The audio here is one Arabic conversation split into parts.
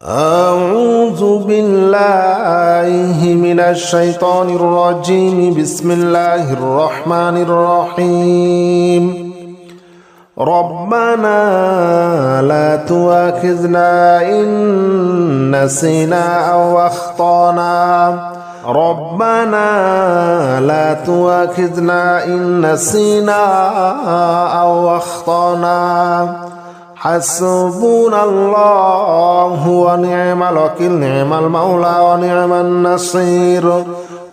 أعوذ بالله من الشيطان الرجيم. بسم الله الرحمن الرحيم. ربنا لا تؤاخذنا إن نسينا أو أخطأنا. ربنا لا تؤاخذنا إن نسينا أو أخطأنا. حسبنا الله ونعم الوكيل، نعم المولى ونعم النصير.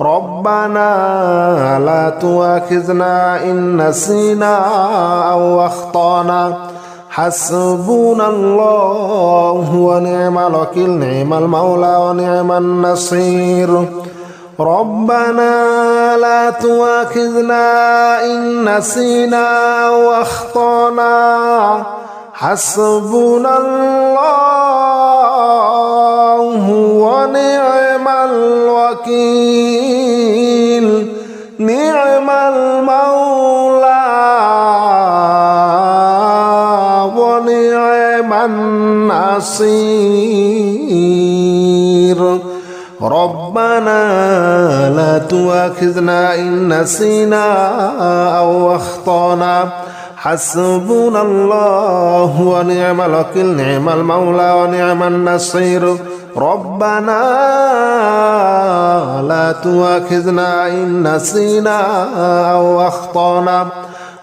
ربنا لا تؤاخذنا إن نسينا أو أخطأنا. حسبنا الله ونعم الوكيل، نعم المولى ونعم النصير. ربنا لا تؤاخذنا إن نسينا أو أخطأنا. حسبنا الله ونعم الوكيل، نعم المولى ونعم النصير. ربنا لا تؤاخذنا إن نسينا أو أخطأنا. حسبنا الله ونعم الوكيل، نعم المولى ونعم النصير. ربنا لا تؤاخذنا إن نسينا أو أخطأنا.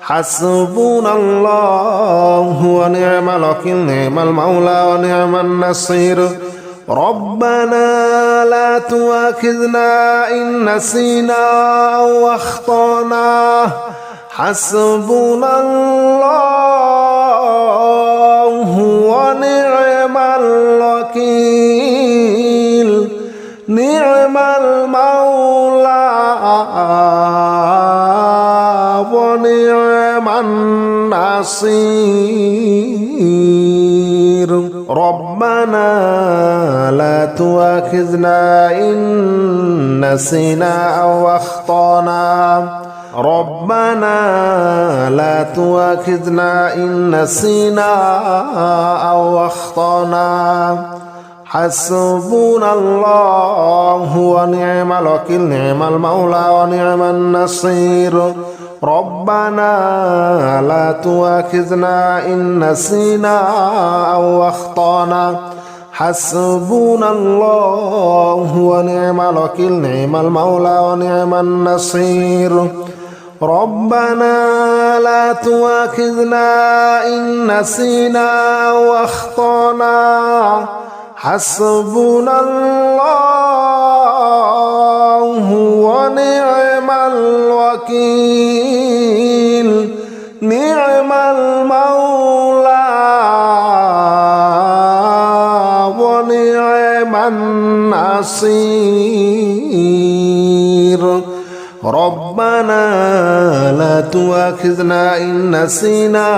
حسبنا الله ونعم الوكيل، نعم المولى ونعم النصير. ربنا لا تؤاخذنا إن نسينا أو أخطأنا. حسبنا الله ونعم الوكيل، نعم المولى ونعم النصير. ربنا لا تؤاخذنا إن نسينا أو أخطأنا. ربنا لا تؤاخذنا إن نسينا أو أخطأنا. حسبنا الله ونعم الوكيل، نعم المولى ونعم النصير. ربنا لا تؤاخذنا إن نسينا أو أخطأنا. حسبنا الله ونعم الوكيل، نعم المولى ونعم النصير. ربنا لا تؤاخذنا إن نسينا أو أخطأنا. حسبنا الله ونعم الوكيل، نعم المولى ونعم النصير. ربنا لا تؤاخذنا إن نسينا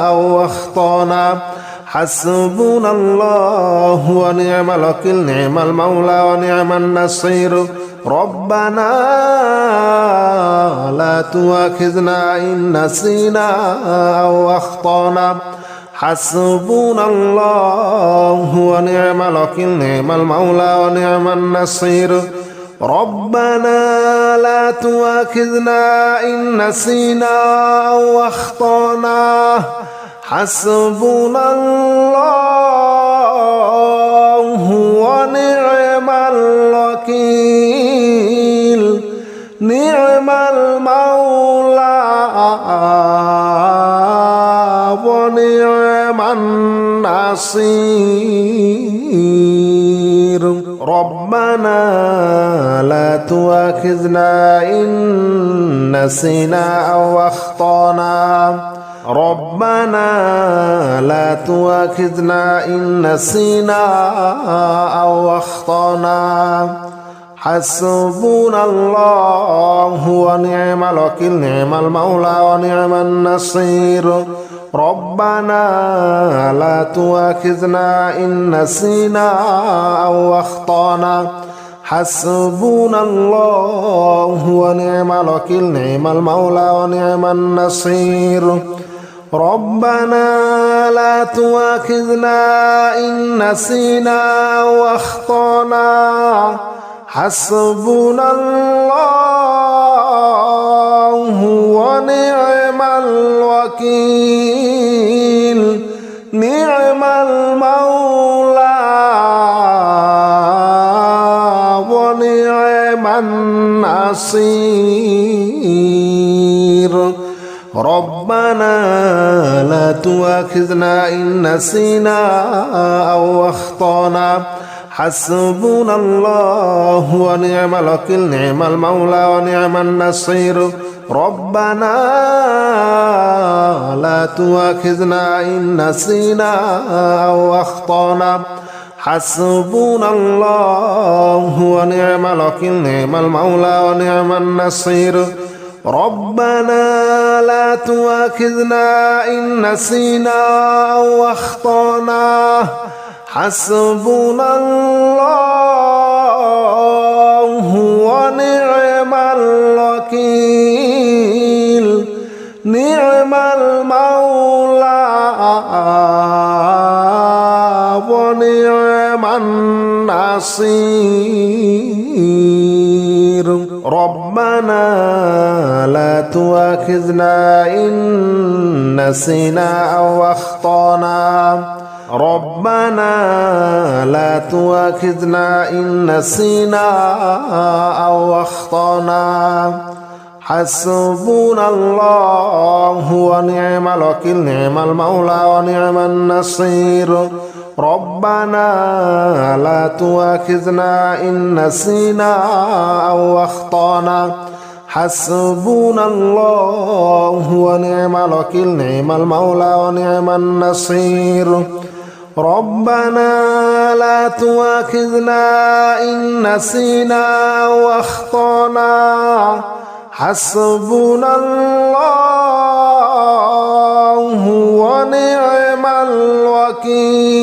أو أخطأنا. حسبنا الله ونعم الوكيل، نعم المولى ونعم النصير. ربنا لا تؤاخذنا إن نسينا أو أخطأنا. حسبنا الله ونعم الوكيل، نعم المولى ونعم النصير. ربنا لا تؤاخذنا إن نسينا أو أخطأنا. حسبنا الله ونعم الوكيل، نعم المولى ونعم النصير. ربنا لا تؤاخذنا إن نسينا أو أخطأنا. ربنا لا تؤاخذنا إن نسينا أو أخطأنا. حسبنا الله ونعم الوكيل، نعم المولى ونعم النصير. ربنا لا تؤاخذنا إن نسينا أو أخطأنا. حسبنا الله ونعم الوكيل، نعم المولى ونعم النصير. ربنا لا تؤاخذنا إن نسينا أو أخطأنا حسبنا الله ونعم الوكيل نعم المولى ونعم النصير ربنا لا تؤاخذنا إن نسينا أو أخطأنا حسبنا الله ونعم الوكيل نعم المولى ونعم النصير ربنا لا تؤاخذنا إن نسينا أو أخطأنا حسبنا الله ونعم الوكيل نعم المولى ونعم النصير ربنا لا تؤاخذنا إن نسينا أو أخطأنا حسبنا الله ونعم الوكيل نعم المولى ونعم النصير ربنا لا تؤاخذنا إن نسينا أو أخطأنا ربنا لا تؤاخذنا إن نسينا أو أخطأنا حسبنا الله ونعم الوكيل نعم المولى ونعم النصير ربنا لا تؤاخذنا إن نسينا أو أخطأنا حسبنا الله ونعم الوكيل نعم المولى ونعم النصير ربنا لا تؤاخذنا إن نسينا أو أخطأنا حسبنا الله ونعم الوكيل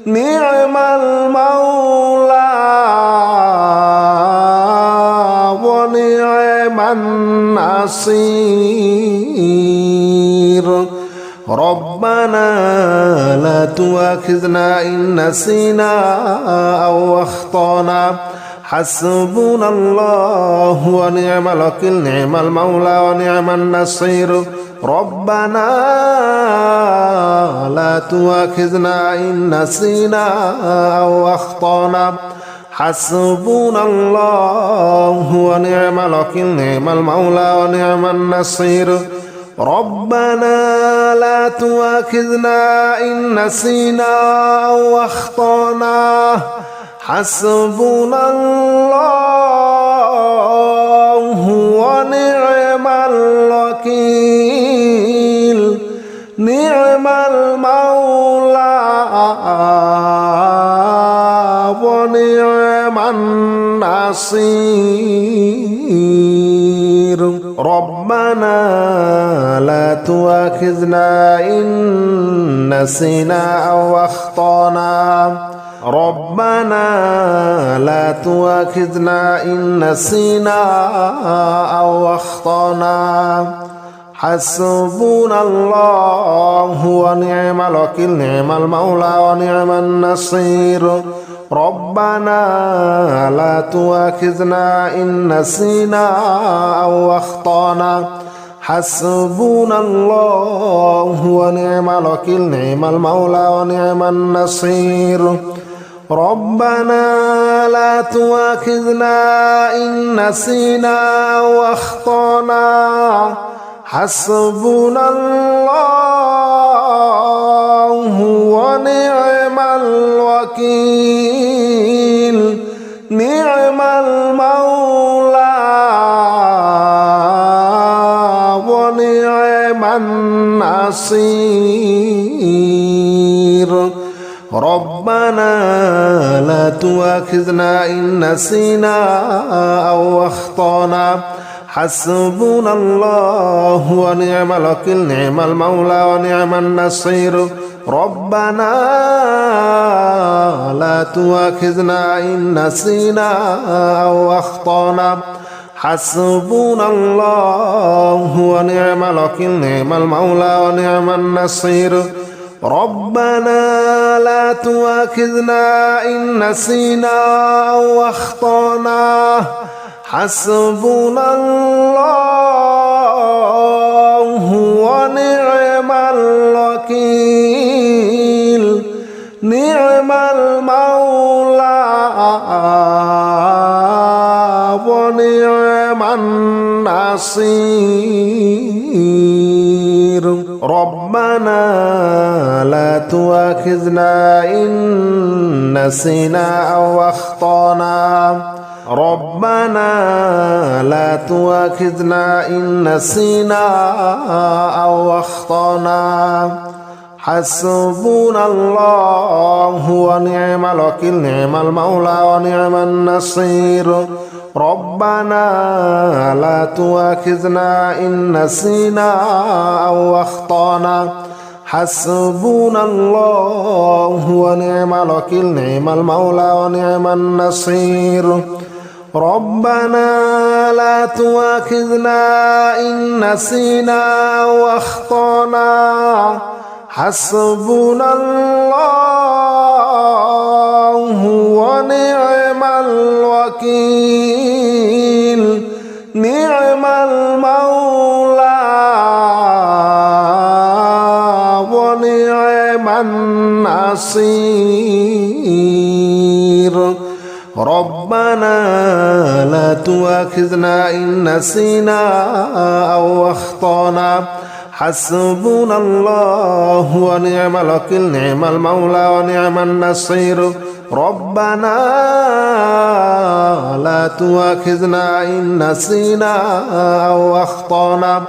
نعم المولى ونعم النصير ربنا لا تؤاخذنا إن نسينا أو أخطأنا حسبنا الله ونعم الوكيل نعم المولى ونعم النصير ربنا لا تؤاخذنا إن نسينا أو أخطأنا حسبنا الله ونعم الوكيل نعم المولى ونعم النصير ربنا لا تؤاخذنا إن نسينا أو أخطأنا حسبنا الله ونعم الوكيل نعم المولى ونعم النصير ربنا لا تؤاخذنا إن نسينا أو أخطأنا ربنا لا تؤاخذنا إن نسينا أو أخطأنا حسبنا الله ونعم الوكيل نعم المولى ونعم النصير ربنا لا تؤاخذنا إن نسينا أو أخطأنا حسبنا الله ونعم الوكيل نعم المولى ونعم النصير ربنا لا تؤاخذنا إن نسينا أو أخطأنا حسبنا الله ونعم الوكيل نعم المولى ونعم النصير ربنا لا تؤاخذنا إن نسينا أو أخطأنا حسبنا الله ونعم الوكيل نعم المولى ونعم النصير ربنا لا تؤاخذنا إن نسينا أو أخطأنا حسبنا الله ونعم الوكيل نعم المولى ونعم النصير ربنا لا تؤاخذنا إن نسينا أو أخطأنا حسبنا الله ونعم الوكيل نعم المولى ونعم النصير ربنا لا تؤاخذنا إن نسينا أو أخطأنا ربنا لا تؤاخذنا إن نسينا أو أخطأنا حسبنا الله ونعم الوكيل نعم المولى ونعم النصير ربنا لا تؤاخذنا إن نسينا أو أخطأنا حسبنا الله ونعم الوكيل نعم المولى ونعم النصير ربنا لا تؤاخذنا إن نسينا أو أخطأنا حسبنا الله ونعم الوكيل نعم المولى ونعم النصير ربنا لا تؤاخذنا إن نسينا أو أخطأنا حسبنا الله ونعم الوكيل نعم المولى ونعم النصير ربنا لا تؤاخذنا إن نسينا أو أخطأنا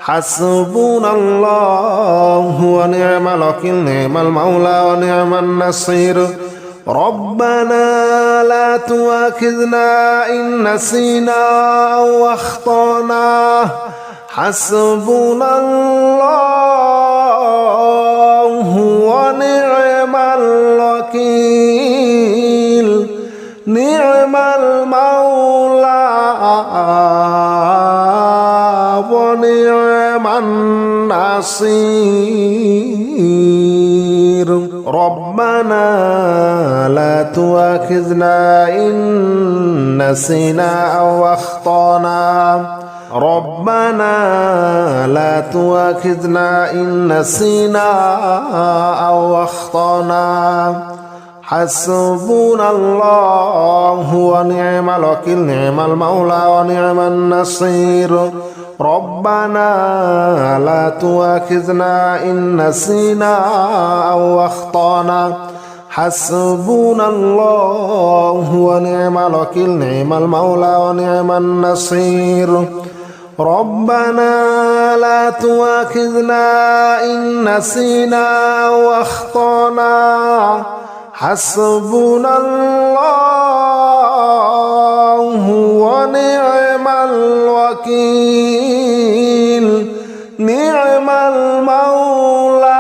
حسبنا الله ونعم الوكيل نعم المولى ونعم النصير ربنا لا تؤاخذنا إن نسينا أو أخطأنا حسبنا الله ونعم الوكيل نعم المولى ونعم النصير ربنا لا تؤاخذنا إن نسينا أو أخطأنا ربنا لا تؤاخذنا إن نسينا أو أخطأنا حسبنا الله ونعم الوكيل نعم المولى ونعم النصير ربنا لا تؤاخذنا إن نسينا أو أخطأنا حسبنا الله ونعم الوكيل نعم المولى ونعم النصير ربنا لا تؤاخذنا إن نسينا أو أخطأنا حسبنا الله ونعم الوكيل نعم المولى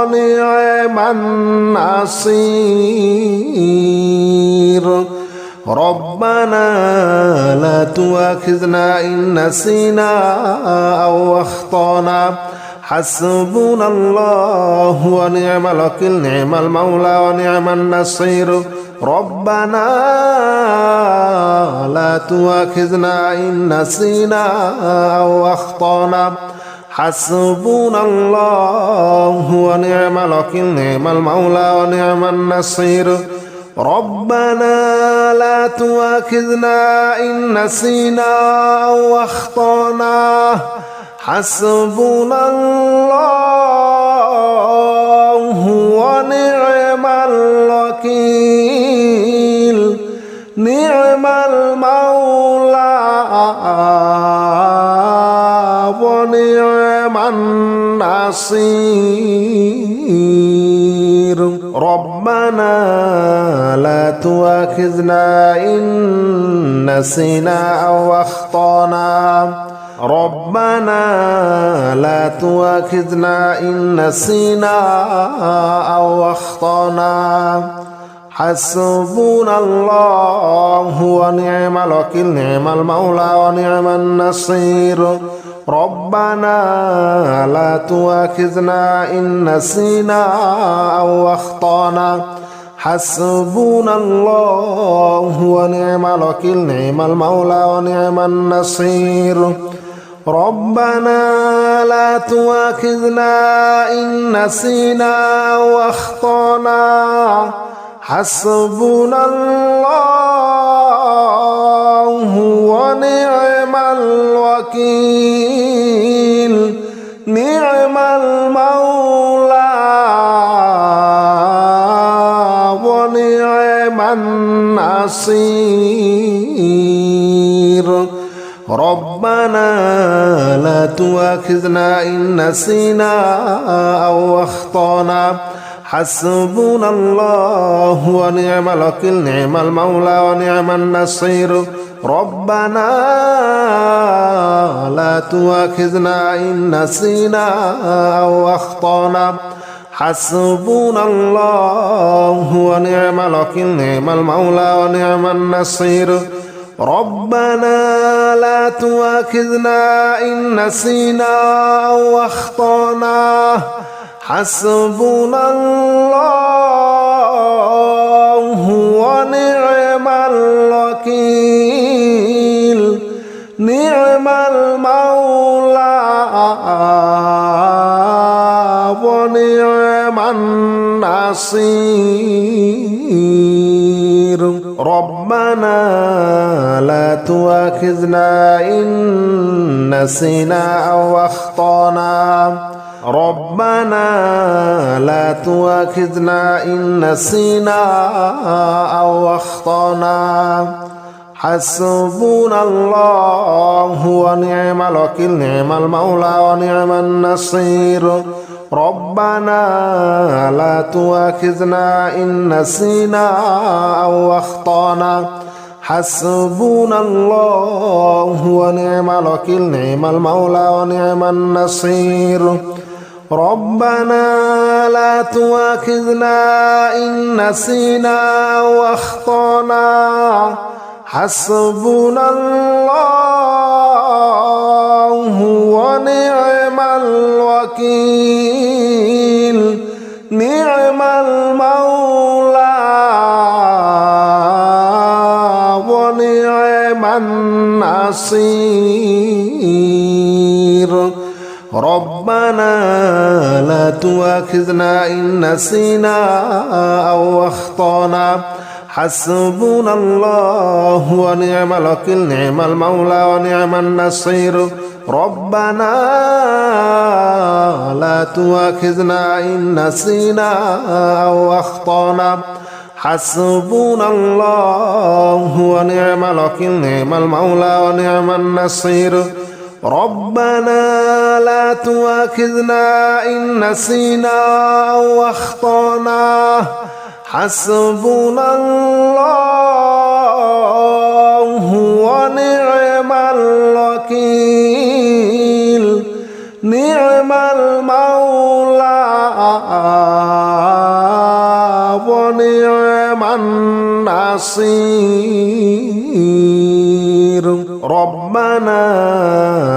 ونعم النصير ربنا لا تؤاخذنا إن نسينا أو أخطأنا حسبنا الله ونعم الوكيل نعم المولى ونعم النصير ربنا لا تؤاخذنا إن نسينا أو أخطأنا حسبنا الله ونعم الوكيل نعم المولى ونعم النصير ربنا لا تؤاخذنا إن نسينا أو أخطأنا حسبنا الله ونعم الوكيل نعم المولى ونعم النصير ربنا لا تؤاخذنا إن نسينا أو أخطأنا ربنا لا تؤاخذنا إن نسينا أو أخطأنا حسبنا الله ونعم الوكيل نعم المولى ونعم النصير ربنا لا تؤاخذنا إن نسينا أو أخطأنا حسبنا الله ونعم الوكيل نعم المولى ونعم النصير ربنا لا تؤاخذنا إن نسينا أو أخطأنا حسبنا الله ونعم الوكيل نعم المولى ونعم النصير ربنا لا تؤاخذنا إن نسينا أو أخطأنا حسبنا الله ونعم الوكيل نعم المولى ونعم النصير ربنا لا تؤاخذنا إن نسينا أو أخطأنا حسبنا الله ونعم الوكيل نعم المولى ونعم النصير ربنا لا تؤاخذنا إن نسينا أو أخطأنا حسبنا الله ونعم الوكيل نعم المولى ونعم النصير ربنا لا تؤاخذنا إن نسينا أو أخطأنا ربنا لا تؤاخذنا إن نسينا أو أخطأنا حسبنا الله ونعم الوكيل نعم المولى ونعم النصير ربنا لا تؤاخذنا إن نسينا أو أخطأنا حسبنا الله ونعم الوكيل نعم المولى ونعم النصير ربنا لا تؤاخذنا إن نسينا أو أخطأنا حسبنا الله ونعم الوكيل نعم المولى ونعم النصير ربنا لا تؤاخذنا إن نسينا أو أخطأنا حسبنا الله ونعم الوكيل نعم المولى ونعم النصير ربنا لا تؤاخذنا إن نسينا أو أخطأنا حسبنا الله ونعم الوكيل نعم المولى ونعم النصير ربنا لا تؤاخذنا إن نسينا أو أخطأنا حسبنا الله ونعم الوكيل نعم المولى ونعم النصير ربنا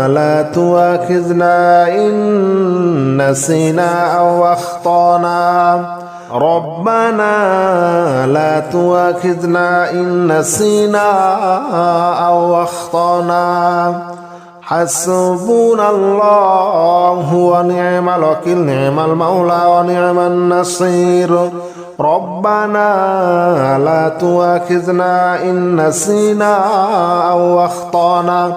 لا تؤاخذنا إن نسينا أو أخطأنا ربنا لا تؤاخذنا إن نسينا أو أخطأنا حسبنا الله ونعم الوكيل نعم المولى ونعم النصير ربنا لا تؤاخذنا إن نسينا أو أخطأنا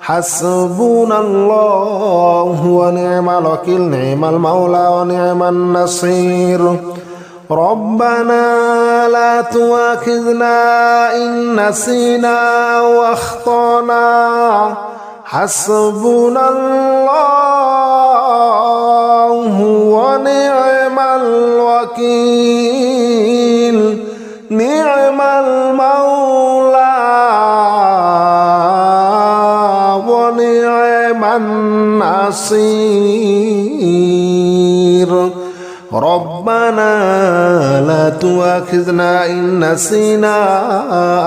حسبنا الله ونعم الوكيل نعم المولى ونعم النصير ربنا لا تؤاخذنا إن نسينا أو أخطأنا حسبنا الله ونعم الوكيل نعم المولى ونعم النصير ربنا لا تؤاخذنا إن نسينا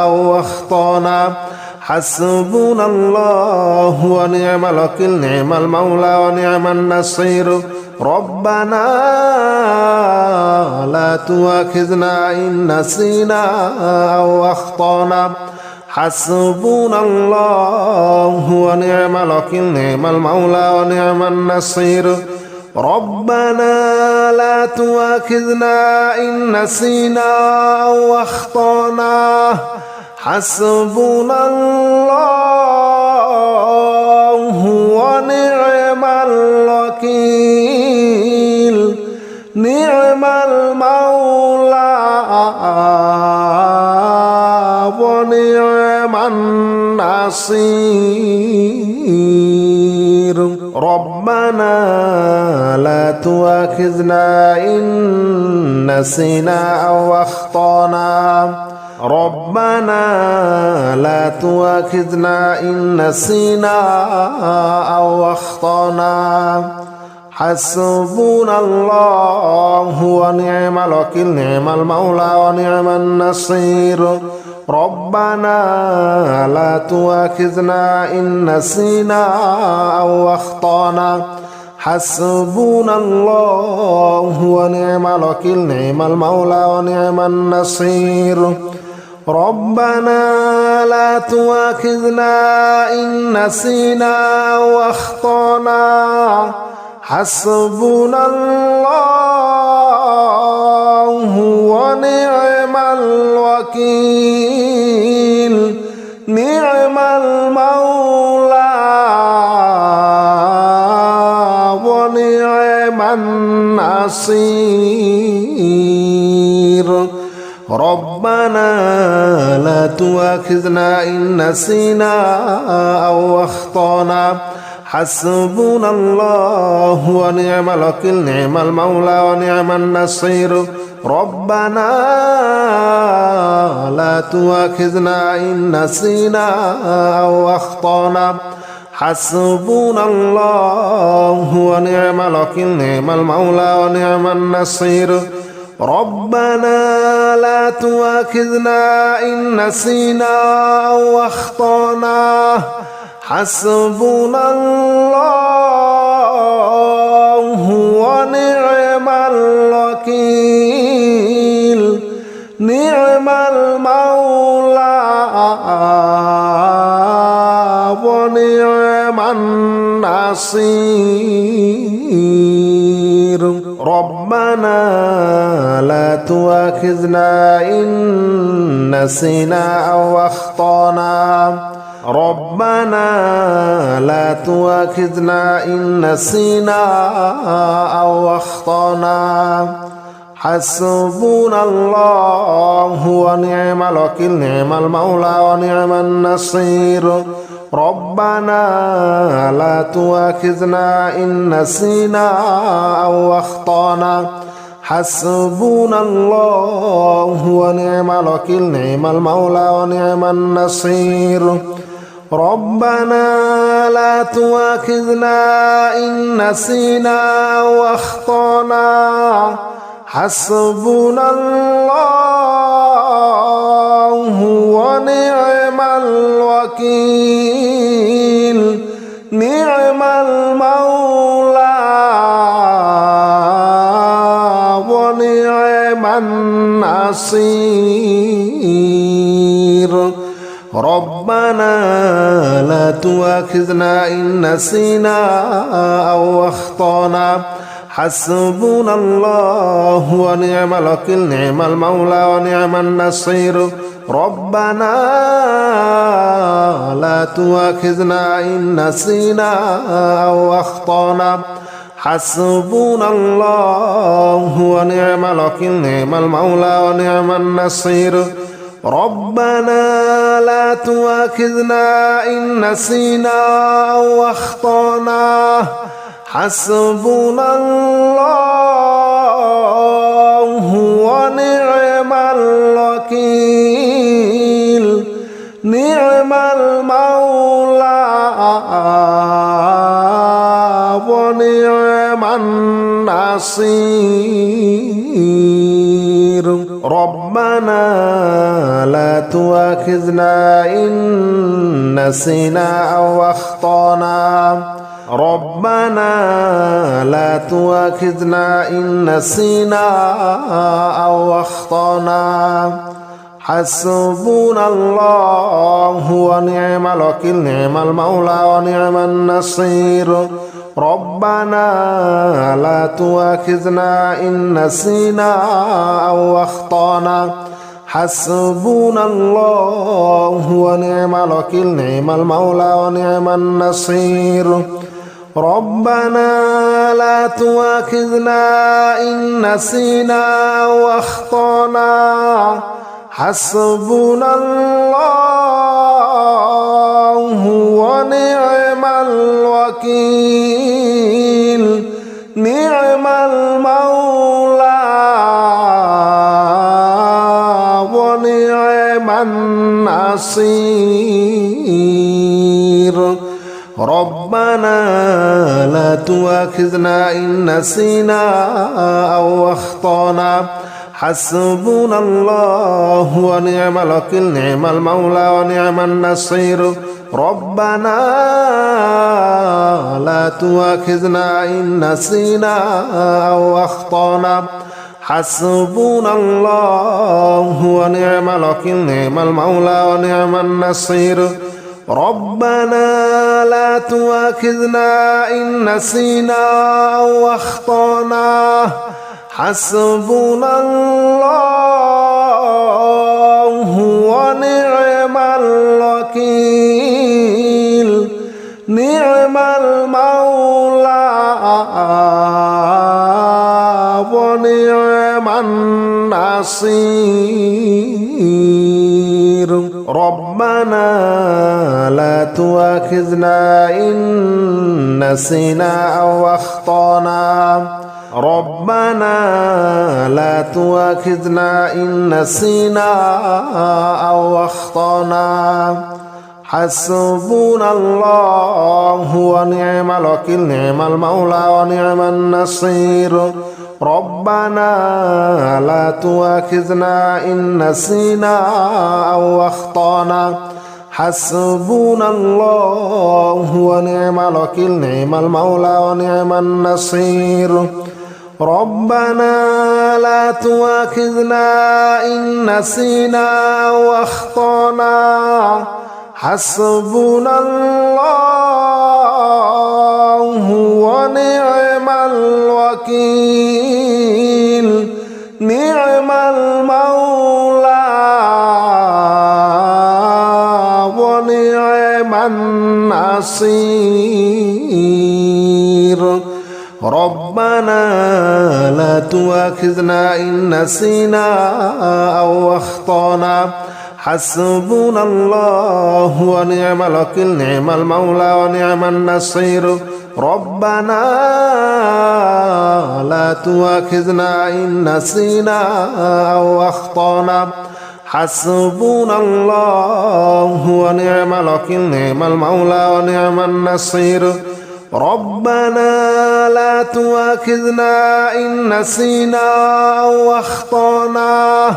أو أخطأنا حسبنا الله ونعم الوكيل نعم المولى ونعم النصير ربنا لا تؤاخذنا إن نسينا أو أخطأنا حسبنا الله ونعم الوكيل نعم المولى ونعم النصير ربنا لا تؤاخذنا إن نسينا أو أخطأنا حسبنا الله ونعم الوكيل نعم المولى ونعم النصير ربنا لا تؤاخذنا إن نسينا أو أخطأنا ربنا لا تؤاخذنا إن نسينا أو أخطأنا حسبنا الله ونعم الوكيل نعم المولى ونعم النصير ربنا لا تؤاخذنا إن نسينا أو أخطأنا حسبنا الله ونعم الوكيل نعم المولى ونعم النصير ربنا لا تؤاخذنا إن نسينا أو أخطأنا حسبنا الله ونعم الوكيل نعم المولى ونعم النصير ربنا لا تؤاخذنا إن نسينا أو أخطأنا حسبنا الله ونعم الوكيل نعم المولى ونعم النصير ربنا لا تؤاخذنا إن نسينا أو أخطأنا حسبنا الله ونعم الوكيل نعم المولى ونعم النصير ربنا لا تؤاخذنا إن نسينا أو أخطأنا حسبنا الله ونعم الوكيل نعم المولى ونعم النصير ربنا لا تؤاخذنا إن نسينا أو أخطأنا ربنا لا تؤاخذنا إن نسينا أو أخطأنا حسبنا الله ونعم الوكيل نعم المولى ونعم النصير ربنا لا تؤاخذنا إن نسينا أو أخطأنا حسبنا الله ونعم الوكيل نعم المولى ونعم النصير ربنا لا تؤاخذنا إن نسينا أو أخطأنا حسبنا الله ونعم الوكيل نعم المولى ونعم النصير ربنا لا تؤاخذنا إن نسينا أو أخطأنا حسبنا الله ونعم الوكيل نعم المولى ونعم النصير ربنا لا تؤاخذنا إن نسينا أو أخطأنا حسبنا الله ونعم الوكيل نعم المولى ونعم النصير ربنا لا تؤاخذنا إن نسينا أو أخطأنا حسبنا الله ونعم الوكيل نعم المولى ونعم النصير تؤاخذنا إن نسينا أو أخطأنا ربنا لا تؤاخذنا إن نسينا أو أخطأنا حسبنا الله ونعم الوكيل نعم المولى ونعم النصير ربنا لا تؤاخذنا إن نسينا أو أخطأنا حسبنا الله ونعم الوكيل نعم المولى ونعم النصير ربنا لا تؤاخذنا إن نسينا أو أخطأنا حسبنا الله ونعم الوكيل نعم المولى ونعم النصير ربنا لا تؤاخذنا إن نسينا أو أخطأنا حسبنا الله ونعم الوكيل نعم المولى ونعم النصير ربنا لا تؤاخذنا إن نسينا أو أخطأنا حسبنا الله ونعم الوكيل نعم المولى ونعم النصير ربنا لا تؤاخذنا إن نسينا أو أخطأنا حسبنا الله ونعم الوكيل نعم المولى ونعم النصير ربنا لا تؤاخذنا إن نسينا أو أخطأنا ربنا لا تؤاخذنا إن نسينا أو أخطأنا حسبنا الله ونعم الوكيل نعم المولى ونعم النصير ربنا لا تؤاخذنا إن نسينا أو أخطأنا حسبنا الله ونعم الوكيل نعم المولى ونعم النصير ربنا لا تؤاخذنا إن نسينا أو أخطأنا حسبنا الله ونعم الوكيل نعم المولى ونعم النصير ربنا لا تؤاخذنا إن نسينا أو أخطأنا حسبنا الله ونعم الوكيل نعم المولى ونعم النصير ربنا لا تؤاخذنا إن نسينا أو أخطأنا حسبنا الله ونعم الوكيل نعم المولى ونعم النصير ربنا لا تؤاخذنا إن نسينا أو أخطأنا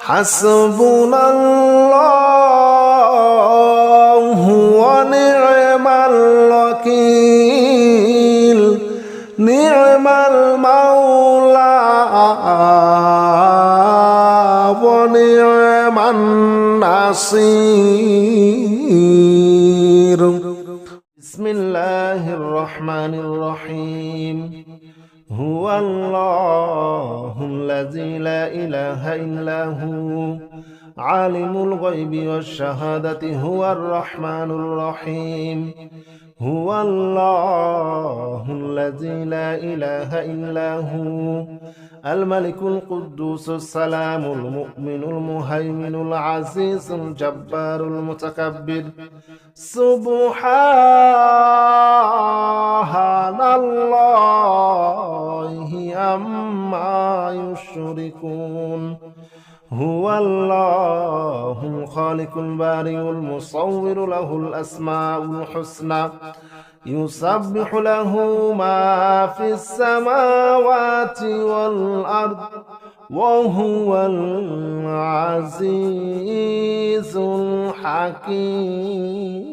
حسبنا الله ونعم الوكيل نعم المولى ونعم النصير بسم الله الرحمن الرحيم هو الله الذي لا إله إلا هو عالم الغيب والشهادة هو الرحمن الرحيم هو الله الذي لا إله إلا هو الملك القدوس السلام المؤمن المهيمن العزيز الجبار المتكبر سبحان الله عما يشركون هو الله الخالق البارئ المصور له الأسماء الحسنى يسبح له ما في السماوات والأرض وهو العزيز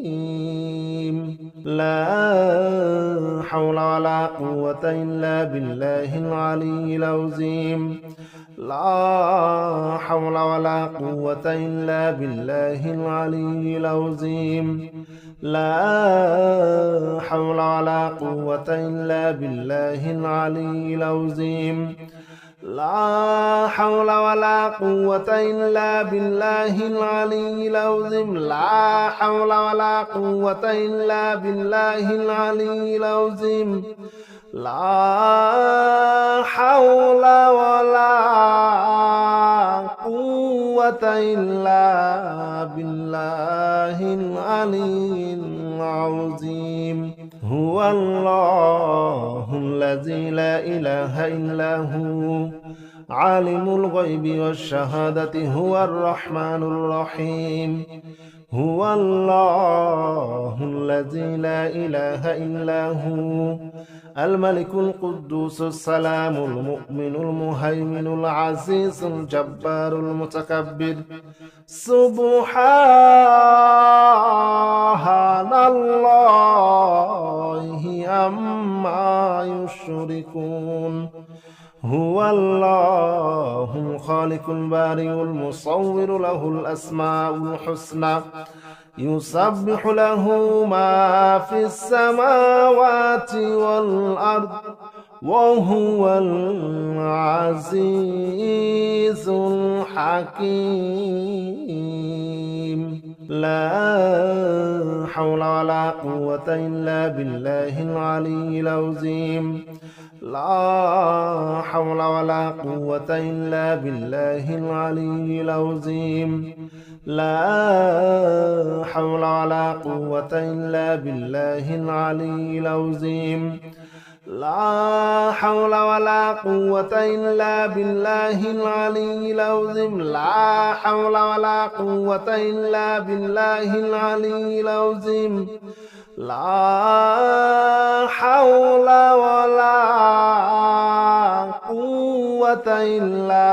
الحكيم لا حول ولا قوة إلا بالله العلي العظيم لا حول ولا قوة إلا بالله العلي العظيم لا حول ولا قوة إلا بالله العلي العظيم لا حول ولا قوة إلا بالله العلي العظيم لا حول ولا قوة إلا بالله العلي العظيم لا حول ولا قوة إلا بالله العلي العظيم هو الله الذي لا إله إلا هو عالم الغيب والشهادة هو الرحمن الرحيم هو الله الذي لا إله إلا هو الملك القدوس السلام المؤمن المهيمن العزيز الجبار المتكبر سبحان الله عما يشركون هو الله الخالق البارئ المصور له الأسماء الحسنى يسبح له ما في السماوات والأرض وهو العزيز الحكيم لا حول ولا قوة إلا بالله العلي العظيم لا حول ولا قوة إلا بالله العلي العظيم لا حول ولا قوة إلا بالله العلي العظيم لا حول ولا قوة إلا بالله العلي العظيم لا حول ولا قوة إلا بالله العلي العظيم لا حول ولا قوة إلا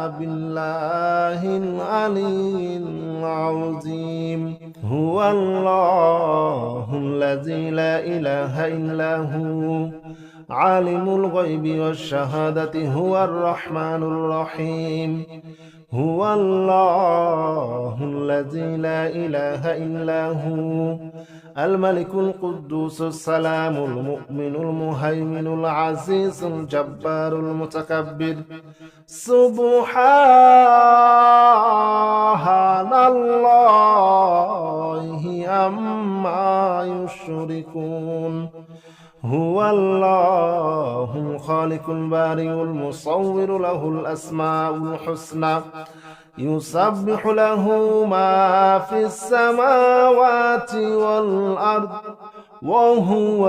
بالله العلي العظيم هو الله الذي لا إله إلا هو عالم الغيب والشهادة هو الرحمن الرحيم هو الله الذي لا إله إلا هو الملك القدوس السلام المؤمن المهيمن العزيز الجبار المتكبر سبحان الله عما يشركون هو الله الخالق البارئ المصور له الأسماء الحسنى يسبح له ما في السماوات والأرض وهو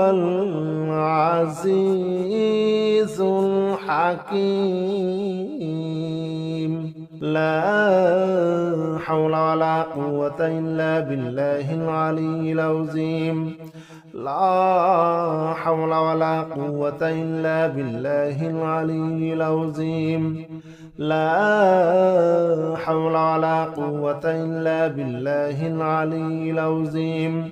العزيز الحكيم لا حول ولا قوة إلا بالله العلي العظيم لا حول ولا قوة إلا بالله العلي العظيم لا حول ولا قوة إلا بالله العلي العظيم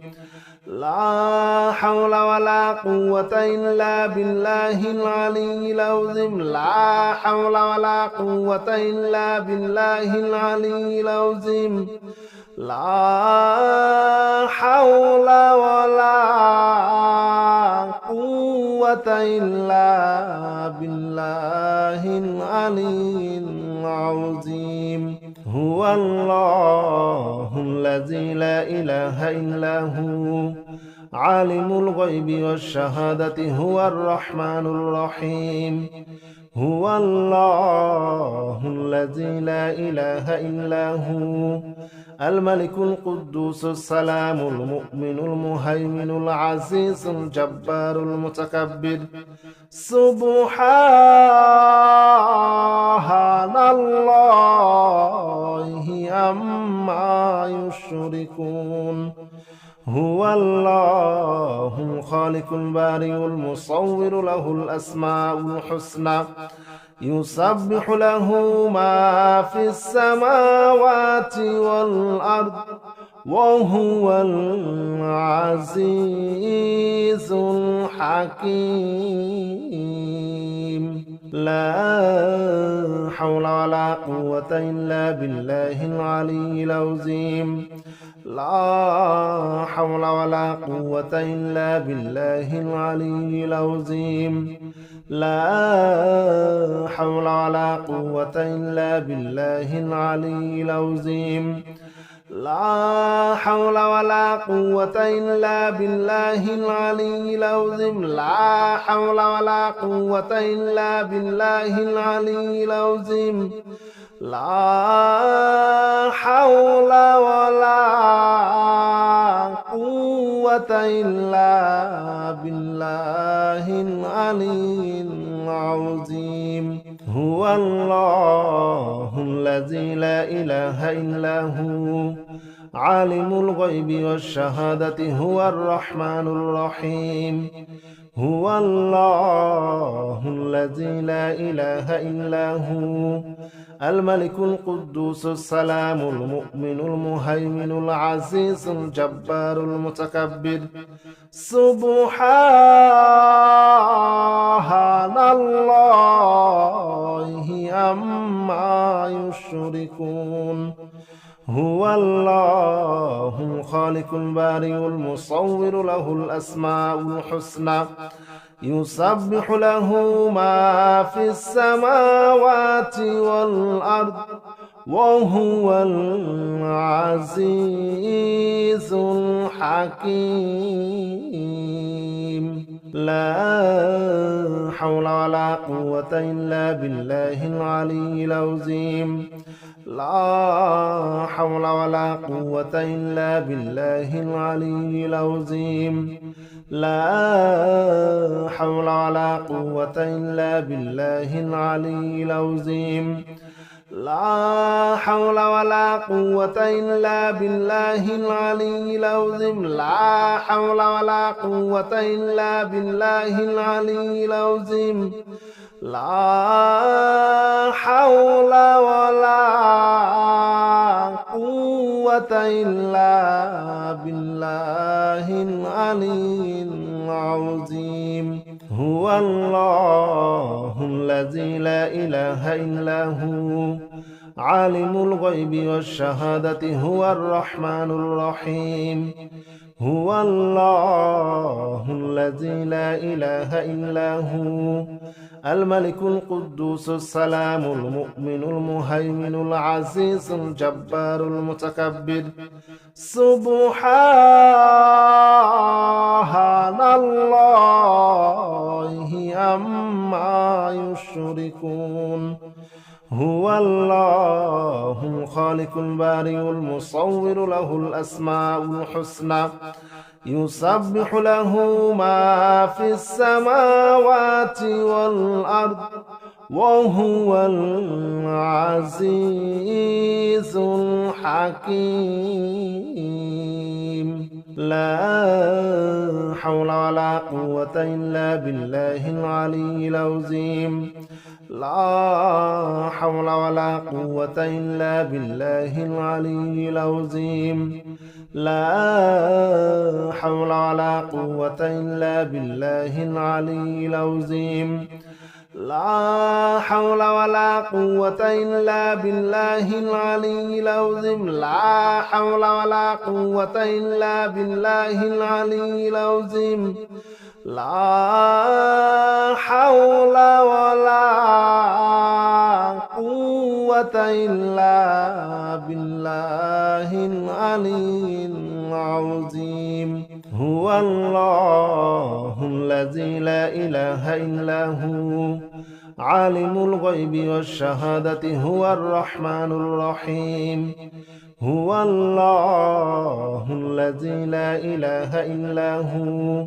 لا حول ولا قوة إلا بالله العلي العظيم لا حول ولا قوة إلا بالله العلي العظيم لا حول ولا قوة إلا بالله العلي العظيم هو الله الذي لا إله إلا هو عالم الغيب والشهادة هو الرحمن الرحيم هو الله الذي لا إله إلا هو الملك القدوس السلام المؤمن المهيمن العزيز الجبار المتكبر سبحان الله عما يشركون هو الله الخالق البارئ المصور له الأسماء الحسنى يسبح له ما في السماوات والأرض وهو العزيز الحكيم. لا حول ولا قوة إلا بالله العلي العظيم. لا حول ولا قوة إلا بالله العلي العظيم. لا حول ولا قوة إلا بالله العلي العظيم. لا حول ولا قوة إلا بالله العلي العظيم. لا حول ولا قوة إلا بالله العلي العظيم. لا حول ولا قوة إلا بالله العلي العظيم. هو الله الذي لا إله إلا هو عالم الغيب والشهادة هو الرحمن الرحيم. هو الله الذي لا إله إلا هو الملك القدوس السلام المؤمن المهيمن العزيز الجبار المتكبر. سبحان الله عما يشركون. هو الله الخالق البارئ المصور له الأسماء الحسنى يسبح له ما في السماوات والأرض وهو العزيز الحكيم. لا حول ولا قوة إلا بالله العلي العظيم. لا حول ولا قوة إلا بالله العلي العظيم. لا حول ولا قوة إلا بالله العلي العظيم. لا حول ولا قوة إلا بالله العلي العظيم. لا حول ولا قوة إلا بالله العلي العظيم. لا حول ولا قوة إلا بالله العلي العظيم. هو الله الذي لا إله إلا هو عالم الغيب والشهادة هو الرحمن الرحيم. هو الله الذي لا إله إلا هو الملك القدوس السلام المؤمن المهيمن العزيز الجبار المتكبر. سبحان الله عما يشركون. هو الله الخالق البارئ المصور له الأسماء الحسنى يسبح له ما في السماوات والأرض وهو العزيز الحكيم. لا حول ولا قوة إلا بالله العلي العظيم. لا حول ولا قوة إلا بالله العلي العظيم. لا حول ولا قوة إلا بالله العلي العظيم. لا حول ولا قوة إلا بالله العلي العظيم. لا حول ولا قوة إلا بالله العلي العظيم. لا حول ولا قوة إلا بالله العلي العظيم. هو الله الذي لا إله إلا هو عالم الغيب والشهادة هو الرحمن الرحيم. هو الله الذي لا إله إلا هو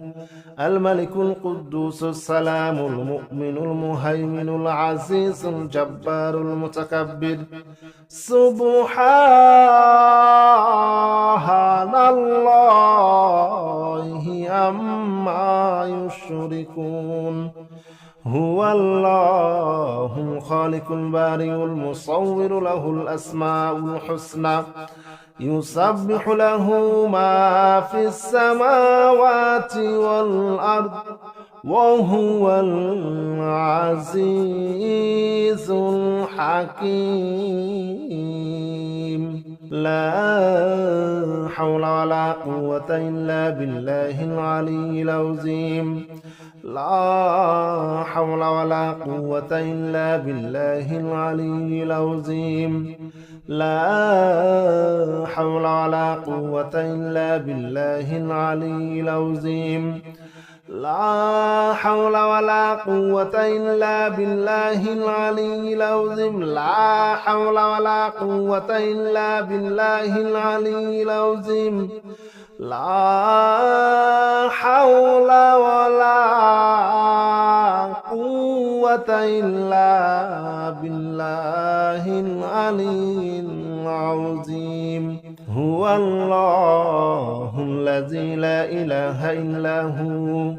الملك القدوس السلام المؤمن المهيمن العزيز الجبار المتكبر. سبحان الله عما يشركون. هو الله الخالق البارئ المصور له الأسماء الحسنى يسبح له ما في السماوات والأرض وهو العزيز الحكيم لا حول ولا قوة إلا بالله العلي العظيم لا حول ولا قوة إلا بالله العلي العظيم لا حول ولا قوة إلا بالله العلي العظيم لا حول ولا قوة إلا بالله العلي العظيم لا حول ولا قوة إلا بالله العلي العظيم لا حول ولا قوة إلا بالله العلي العظيم هو الله الذي لا إله إلا هو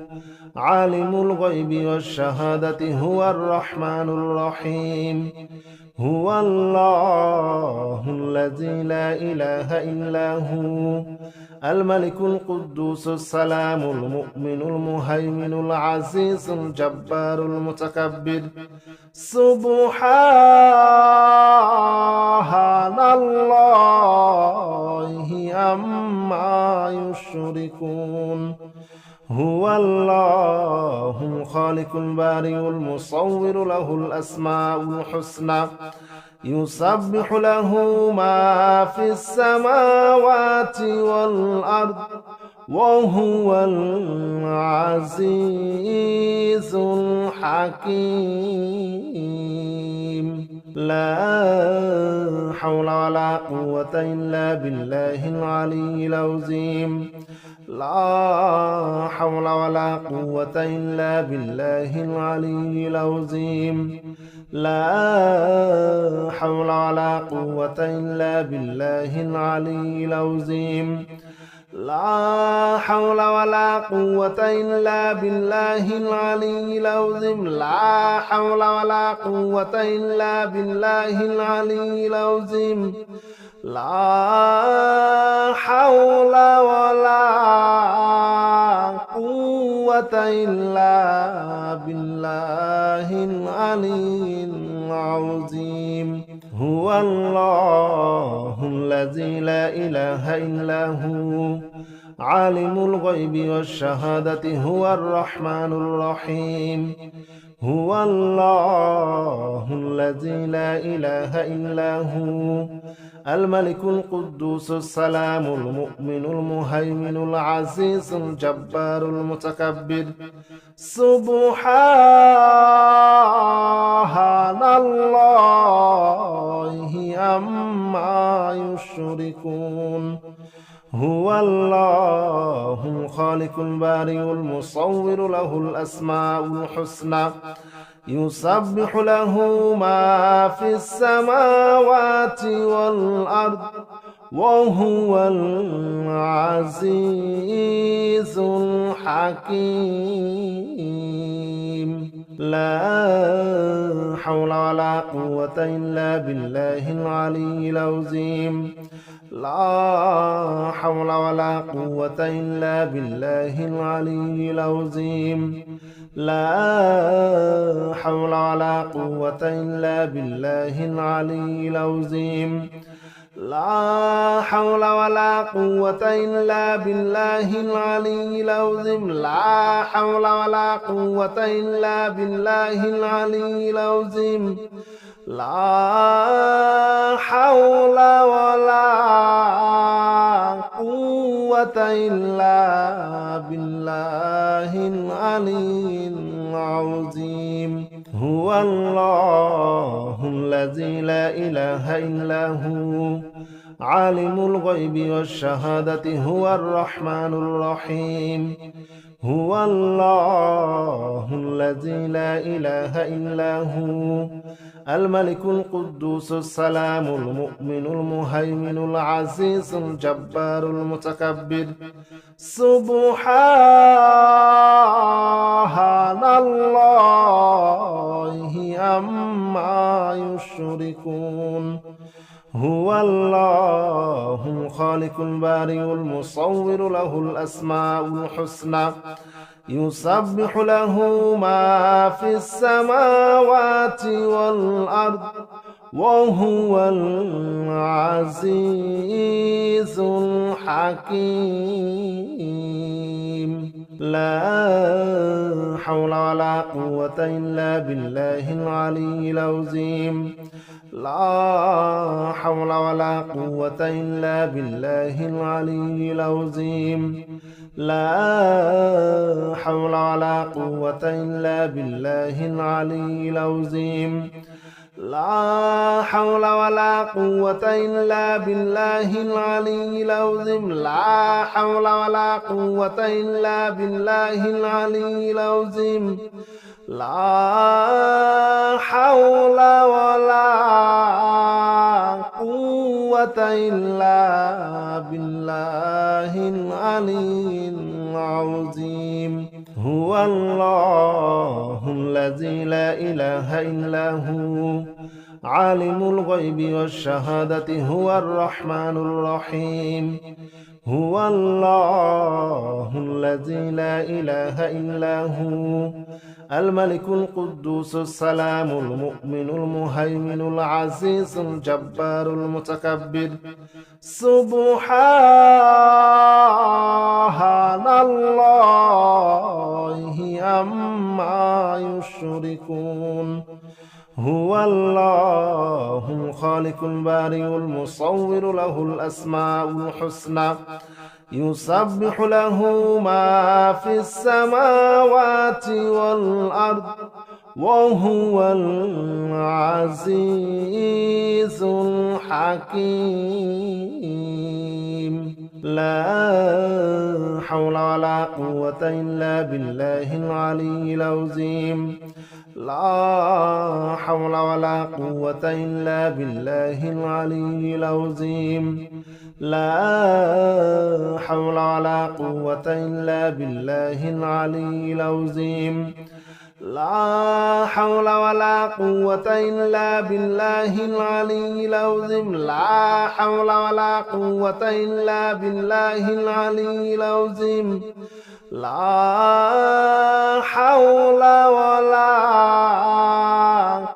عالم الغيب والشهادة هو الرحمن الرحيم هو الله الذي لا إله إلا هو الملك القدوس السلام المؤمن المهيمن العزيز الجبار المتكبر سبحان الله عما يشركون هو الله الخالق البارئ المصور له الأسماء الحسنى يسبح له ما في السماوات والأرض وهو العزيز الحكيم لا حول ولا قوة إلا بالله العلي العظيم لا حول ولا قوة إلا بالله العلي العظيم لا حول ولا قوة إلا بالله العلي العظيم لا حول ولا قوة إلا بالله العلي العظيم لا حول ولا قوة إلا بالله العلي العظيم لا حول ولا قوة إلا بالله العلي العظيم هو الله الذي لا إله إلا هو عالم الغيب والشهادة هو الرحمن الرحيم هو الله الذي لا إله إلا هو الملك القدوس السلام المؤمن المهيمن العزيز الجبار المتكبر سبحان الله عما يشركون هو الله الخالق البارئ المصور له الأسماء الحسنى يسبح له ما في السماوات والأرض وهو العزيز الحكيم لا حول ولا قوة إلا بالله العلي العظيم لا حول ولا قوة إلا بالله العلي العظيم لا حول ولا قوة إلا بالله العلي العظيم لا حول ولا قوة إلا بالله العلي العظيم لا حول ولا قوة إلا بالله العلي العظيم لا حول ولا قوة إلا بالله العلي العظيم هو الله الذي لا إله إلا هو عالم الغيب والشهادة هو الرحمن الرحيم هو الله الذي لا إله إلا هو الملك القدوس السلام المؤمن المهيمن العزيز الجبار المتكبر سبحان الله عما يشركون هو الله الخالق البارئ المصور له الأسماء الحسنى يسبح له ما في السماوات والأرض وهو العزيز الحكيم لا حول ولا قوة إلا بالله العلي العظيم لا حول ولا قوة إلا بالله العلي العظيم لا حول ولا قوة إلا بالله العلي العظيم لا حول ولا قوة إلا بالله العلي العظيم لا حول ولا قوة إلا بالله العلي العظيم لا حول ولا قوة إلا بالله العلي العظيم هو الله الذي لا إله إلا هو عالم الغيب والشهادة هو الرحمن الرحيم هو الله الذي لا إله إلا هو الملك القدوس السلام المؤمن المهيمن العزيز الجبار المتكبر سبحان الله عما يشركون هو الله الخالق البارئ المصور له الأسماء الحسنى يسبح له ما في السماوات والأرض وهو العزيز الحكيم لا حول ولا قوة إلا بالله العلي العظيم لا حول ولا قوة إلا بالله العلي العظيم لا حول ولا قوة إلا بالله العلي العظيم لا حول ولا قوة إلا بالله العلي العظيم لا حول ولا قوة إلا بالله العلي العظيم لا حول ولا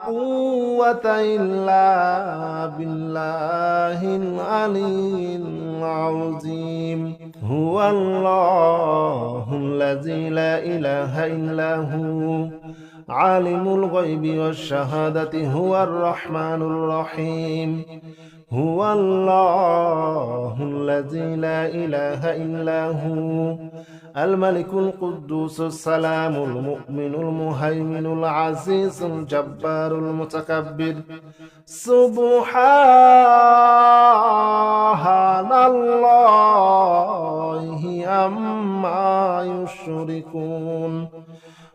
قوة إلا بالله العلي العظيم هو الله الذي لا إله إلا هو عالم الغيب والشهادة هو الرحمن الرحيم هو الله الذي لا إله إلا هو الملك القدوس السلام المؤمن المهيمن العزيز الجبار المتكبر سبحان الله عما يشركون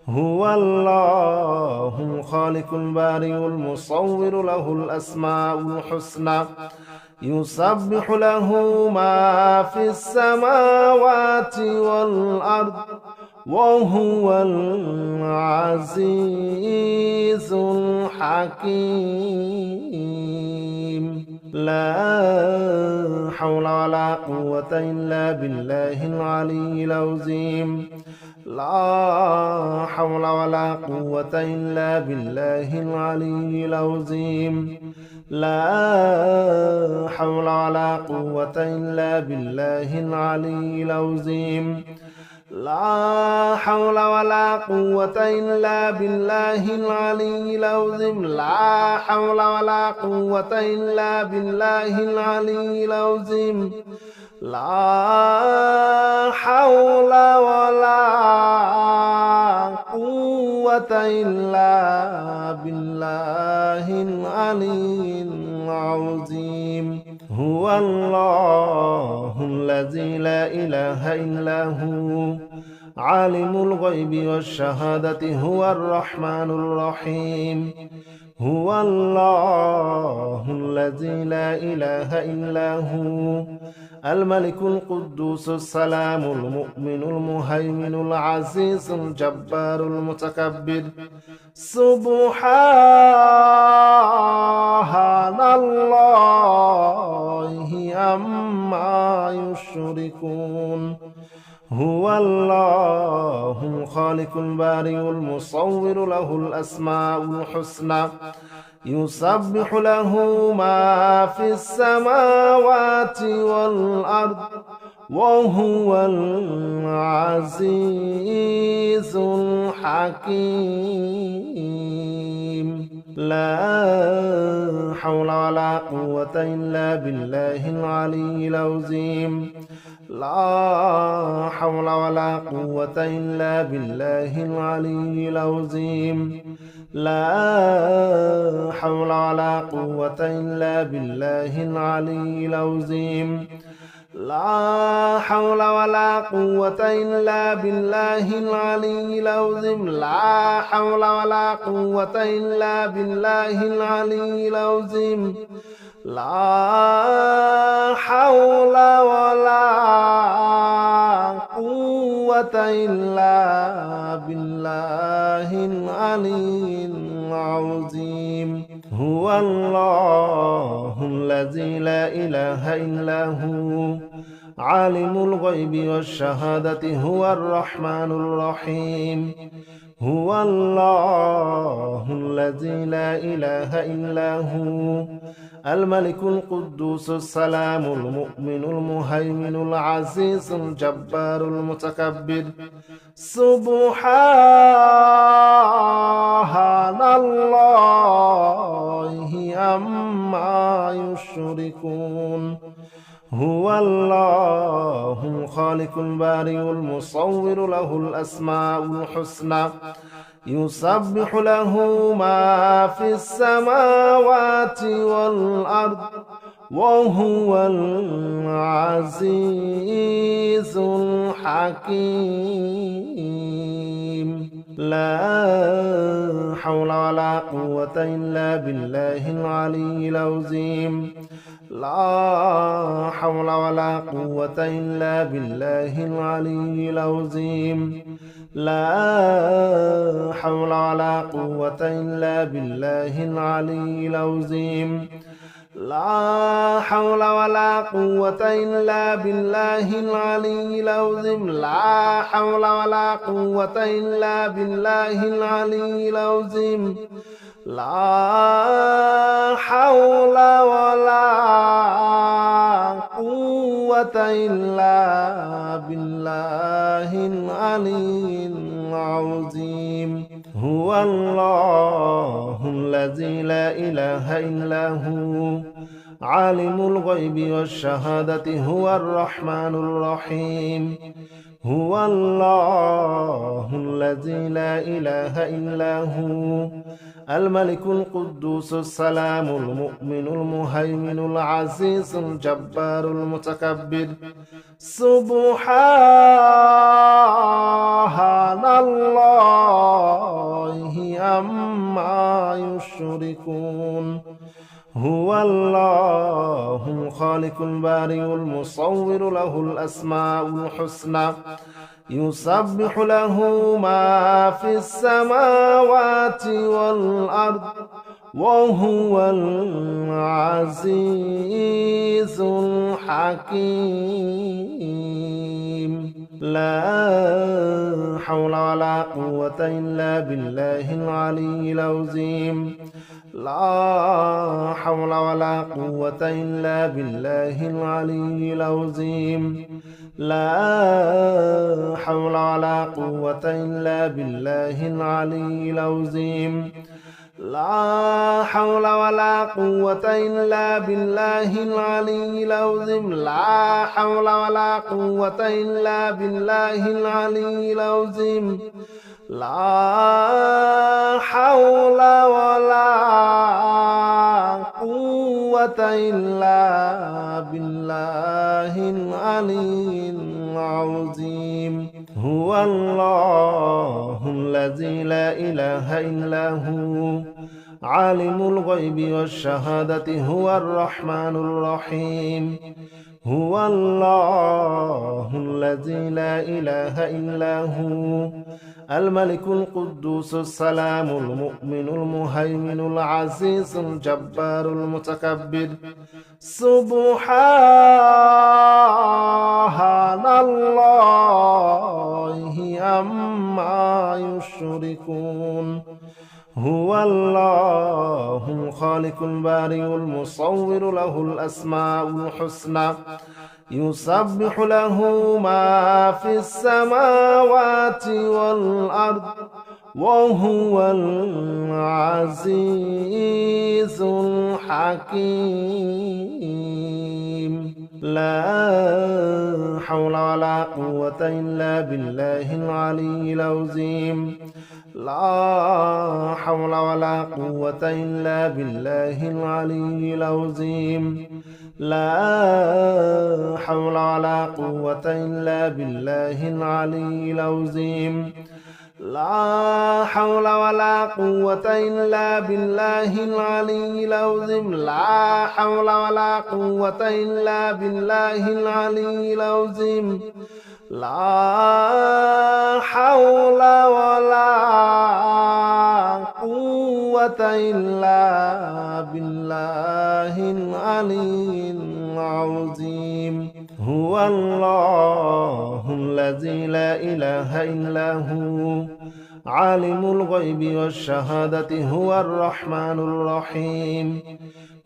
هو الله الخالق البارئ المصور له الأسماء الحسنى يسبح له ما في السماوات والأرض وهو العزيز الحكيم لا حول ولا قوة إلا بالله العلي العظيم لا حول ولا قوة إلا بالله العلي العظيم لا حول ولا قوة إلا بالله العلي العظيم لا حول ولا قوة إلا بالله العلي العظيم لا حول ولا قوة إلا بالله العلي العظيم لا حول ولا قوة إلا بالله العلي العظيم هو الله الذي لا إله إلا هو عالم الغيب والشهادة هو الرحمن الرحيم هو الله الذي لا إله إلا هو الملك القدوس السلام المؤمن المهيمن العزيز الجبار المتكبر سبحان الله عما يشركون هو الله الخالق البارئ المصور له الأسماء الحسنى يسبح له ما في السماوات والأرض وهو العزيز الحكيم لا حول ولا قوة إلا بالله العلي العظيم لا حول ولا قوة إلا بالله العلي العظيم لا حول ولا قوة إلا بالله العلي العظيم لا حول ولا قوة إلا بالله العلي العظيم لا حول ولا قوة إلا بالله العلي العظيم لا حول ولا قوة إلا بالله العلي العظيم هو الله الذي لا إله إلا هو عالم الغيب والشهادة هو الرحمن الرحيم هو الله الذي لا إله إلا هو الملك القدوس السلام المؤمن المهيمن العزيز الجبار المتكبر سبحان الله عما يشركون هو الله الخالق البارئ المصور له الأسماء الحسنى يسبح له ما في السماوات والأرض وهو العزيز الحكيم لا حول ولا قوة إلا بالله العلي العظيم لا حول ولا قوة إلا بالله العلي العظيم لا حول ولا قوة إلا بالله العلي العظيم لا حول ولا قوة إلا بالله العلي العظيم لا حول ولا قوة إلا بالله العلي العظيم لا حول ولا قوة إلا بالله العلي العظيم هو الله الذي لا إله إلا هو عالم الغيب والشهادة هو الرحمن الرحيم هو الله الذي لا إله إلا هو الملك القدوس السلام المؤمن المهيمن العزيز الجبار المتكبر سبحان الله عما يشركون هو الله الخالق البارئ المصور له الأسماء الحسنى يسبح له ما في السماوات والأرض وهو العزيز الحكيم لا حول ولا قوة إلا بالله العلي العظيم لا حول ولا قوة إلا بالله العلي العظيم لا حول ولا قوة إلا بالله العلي العظيم لا حول ولا قوة إلا بالله العلي العظيم لا حول ولا قوة إلا بالله العلي العظيم لا حول ولا قوة إلا بالله العلي العظيم هو الله الذي لا إله إلا هو عالم الغيب والشهادة هو الرحمن الرحيم هو الله الذي لا إله إلا هو الملك القدوس السلام المؤمن المهيمن العزيز الجبار المتكبر سبحان الله عما يشركون هو الله الخالق البارئ المصور له الأسماء الحسنى يسبح له ما في السماوات والأرض وهو العزيز الحكيم لا حول ولا قوة إلا بالله العلي العظيم لا حول ولا قوة إلا بالله العلي العظيم لا حول ولا قوة إلا بالله العلي العظيم لا حول ولا قوة إلا بالله العلي العظيم لا حول ولا قوة إلا بالله العلي العظيم لا حول ولا قوة إلا بالله العلي العظيم هو الله الذي لا إله إلا هو عالم الغيب والشهادة هو الرحمن الرحيم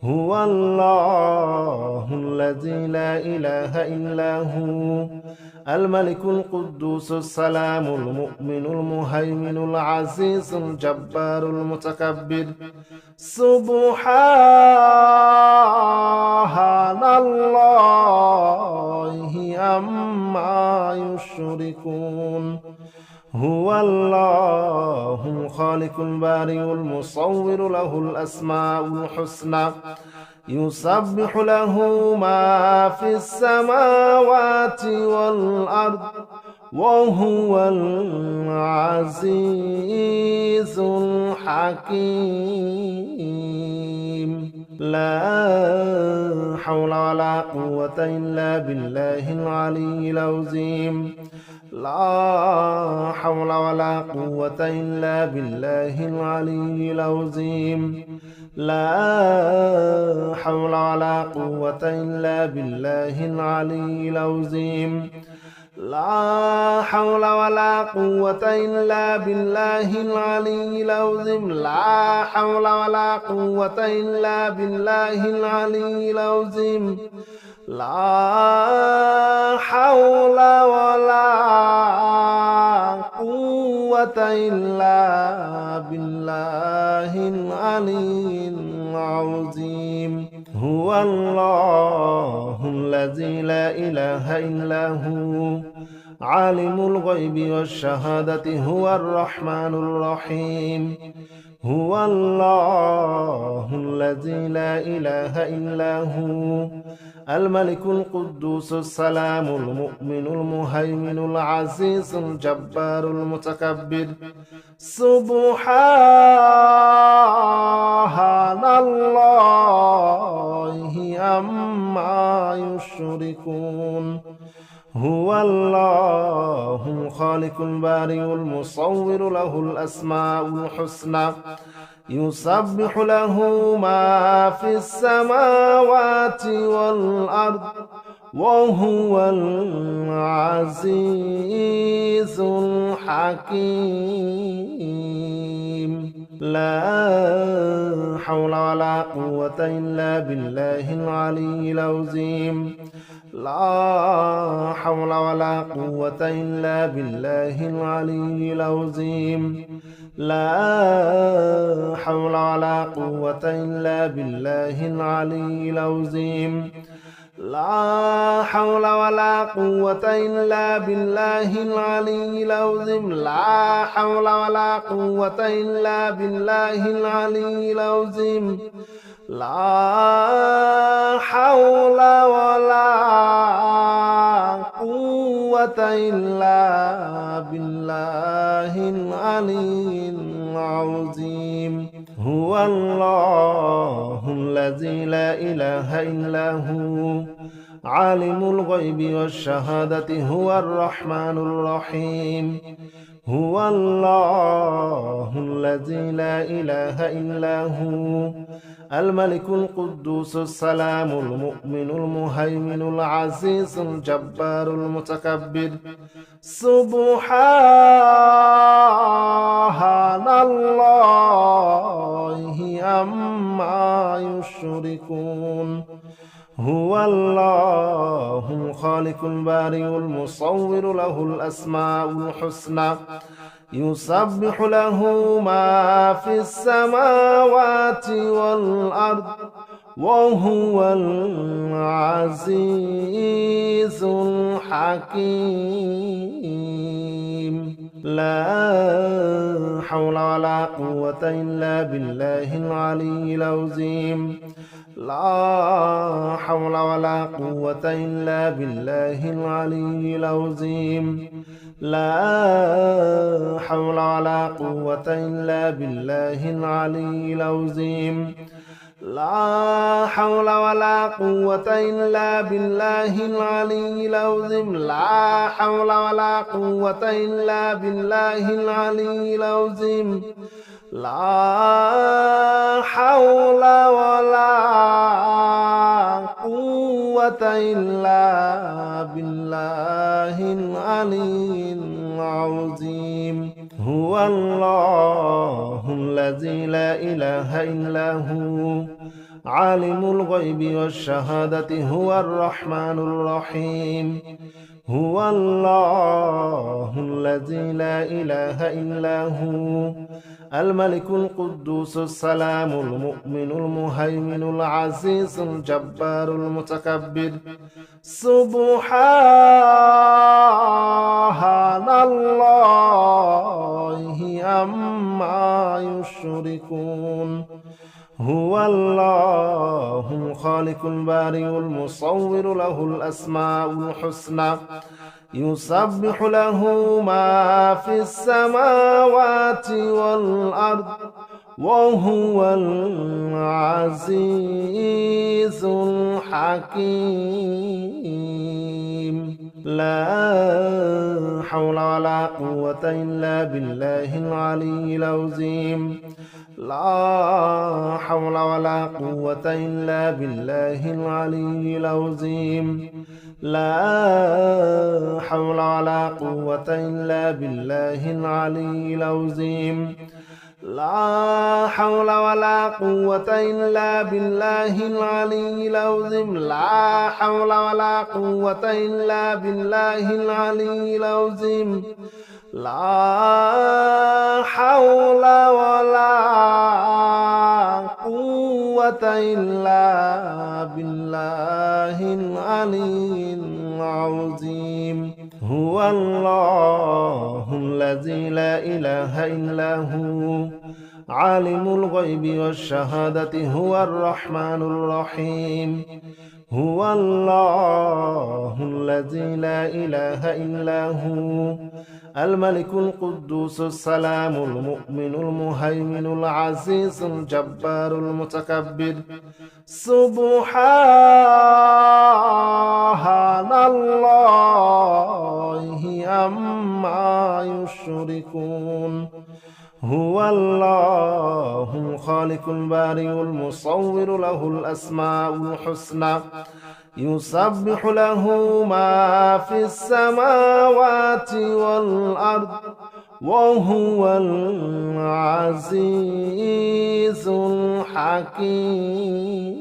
هو الله الذي لا إله إلا هو الملك القدوس السلام المؤمن المهيمن العزيز الجبار المتكبر سبحان الله عما يشركون هو الله الخالق البارئ المصور له الأسماء الحسنى يسبح له ما في السماوات والأرض وهو العزيز الحكيم لا حول ولا قوة إلا بالله العلي العظيم لا حول ولا قوة إلا بالله العلي العظيم لا حول ولا قوة إلا بالله العلي العظيم لا حول ولا قوة إلا بالله العلي العظيم لا حول ولا قوة إلا بالله العلي العظيم لا حول ولا قوة إلا بالله العلي العظيم هو الله الذي لا إله إلا هو عالم الغيب والشهادة هو الرحمن الرحيم هو الله الذي لا إله إلا هو الملك القدوس السلام المؤمن المهيمن العزيز الجبار المتكبر سبحان الله عما يشركون هو الله الخالق البارئ المصور له الأسماء الحسنى يسبح له ما في السماوات والأرض وهو العزيز الحكيم لا حول ولا قوة إلا بالله العلي العظيم لا حول ولا قوة إلا بالله العلي العظيم لا حول ولا قوة إلا بالله العلي العظيم لا حول ولا قوة إلا بالله العلي العظيم لا حول ولا قوة إلا بالله العلي العظيم لا حول ولا قوة إلا بالله العلي العظيم هو الذي لا إله إلا هو عالم الغيب والشهادة هو الرحمن الرحيم هو الله الذي لا إله إلا هو الملك القدوس السلام المؤمن المهيمن العزيز الجبار المتكبر سبحان الله عما يشركون هو الله الخالق البارئ المصور له الأسماء الحسنى يسبح له ما في السماوات والأرض وهو العزيز الحكيم لا حول ولا قوة إلا بالله العلي العظيم لا حول ولا قوة إلا بالله العلي العظيم لا حول ولا قوة إلا بالله العلي العظيم لا حول ولا قوة إلا بالله العلي العظيم لا حول ولا قوة إلا بالله العلي العظيم لا حول ولا قوة إلا بالله العلي العظيم هو الله الذي لا إله إلا هو عالم الغيب والشهادة هو الرحمن الرحيم هو الله الذي لا إله إلا هو الملك القدوس السلام المؤمن المهيمن العزيز الجبار المتكبر سبحان الله عما يشركون هو الله الخالق البارئ المصور له الأسماء الحسنى يسبح له ما في السماوات والأرض وهو العزيز الحكيم لا حول ولا قوة إلا بالله العلي العظيم لا حول ولا قوة إلا بالله العلي العظيم لا حول ولا قوة إلا بالله العلي العظيم لا حول ولا قوة إلا بالله العلي العظيم لا حول ولا قوة إلا بالله العلي العظيم لا حول ولا قوة إلا بالله العلي العظيم هو الله الذي لا إله إلا هو عالم الغيب والشهادة هو الرحمن الرحيم هو الله الذي لا إله إلا هو الملك القدوس السلام المؤمن المهيمن العزيز الجبار المتكبر سبحان الله عما يشركون هو الله الخالق البارئ المصور له الأسماء الحسنى يسبح له ما في السماوات والأرض وهو العزيز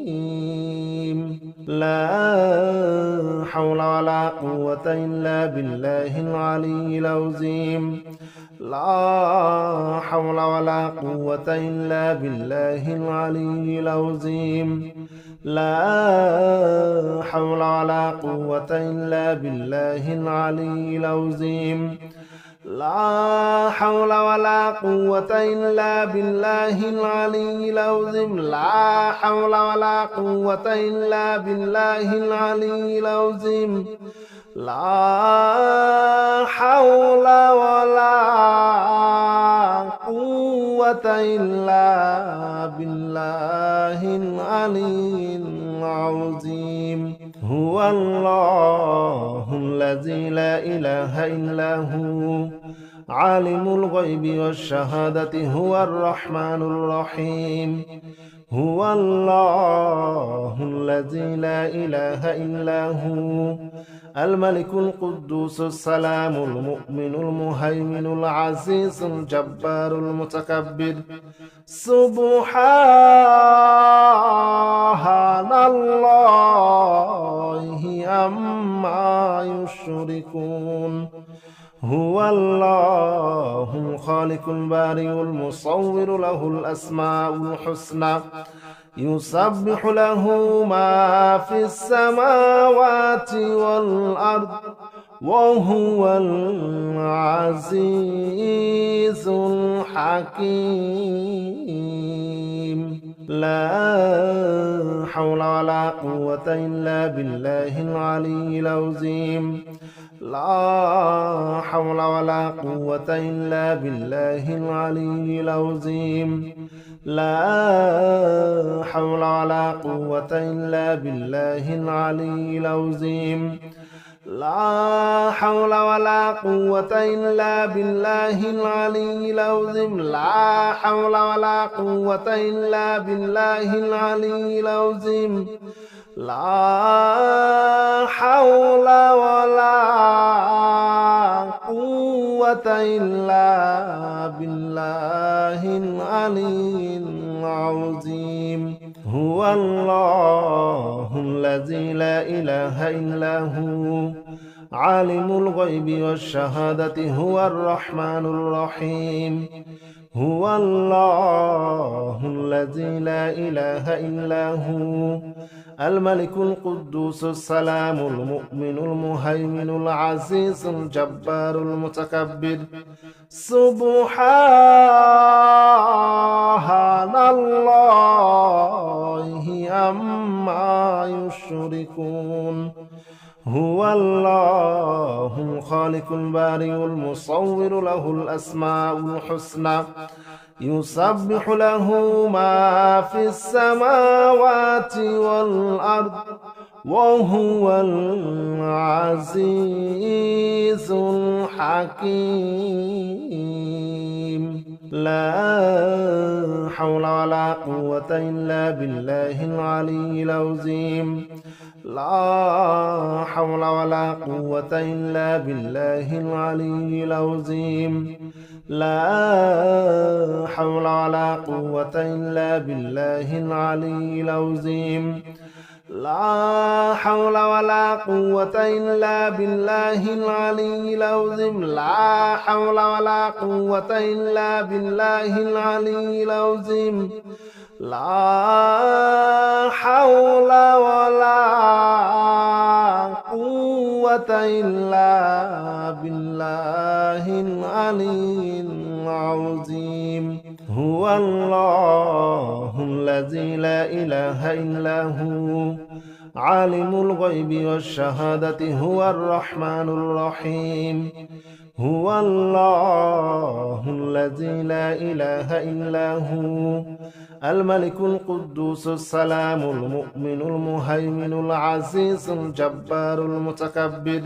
الحكيم لا حول ولا قوة إلا بالله العلي العظيم لا حول ولا قوة إلا بالله العلي العظيم لا حول ولا قوة إلا بالله العلي العظيم لا حول ولا قوة إلا بالله العلي العظيم لا حول ولا قوة إلا بالله العلي العظيم لا حول ولا قوة قوة إلا بالله العلي العظيم هو الله الذي لا إله إلا هو عالم الغيب والشهادة هو الرحمن الرحيم هو الله الذي لا إله إلا هو الملك القدوس السلام المؤمن المهيمن العزيز الجبار المتكبر سبحان الله عما يشركون هو الله الخالق البارئ المصور له الأسماء الحسنى يسبح له ما في السماوات والأرض وهو العزيز الحكيم لا حول ولا قوة إلا بالله العلي العظيم لا حول ولا قوة إلا بالله العلي العظيم لا حول ولا قوة إلا بالله العلي العظيم لا حول ولا قوة إلا بالله العلي العظيم لا حول ولا قوة إلا بالله العلي العظيم لا حول ولا قوة إلا بالله العلي العظيم هو الله الذي لا إله إلا هو عالم الغيب والشهادة هو الرحمن الرحيم هو الله الذي لا إله إلا هو الملك القدوس السلام المؤمن المهيمن العزيز الجبار المتكبر سبحان الله عما يشركون هو الله الخالق البارئ المصور له الأسماء الحسنى يسبح له ما في السماوات والأرض وهو العزيز الحكيم لا حول ولا قوة إلا بالله العلي العظيم لا حول ولا قوة إلا بالله العلي العظيم لا حول ولا قوة إلا بالله العلي العظيم لا حول ولا قوة إلا بالله العلي العظيم لا حول ولا قوة إلا بالله العلي العظيم لا حول ولا قوة إلا بالله العلي العظيم هو الله الذي لا إله إلا هو عالم الغيب والشهادة هو الرحمن الرحيم هو الله الذي لا إله إلا هو الملك القدوس السلام المؤمن المهيمن العزيز الجبار المتكبر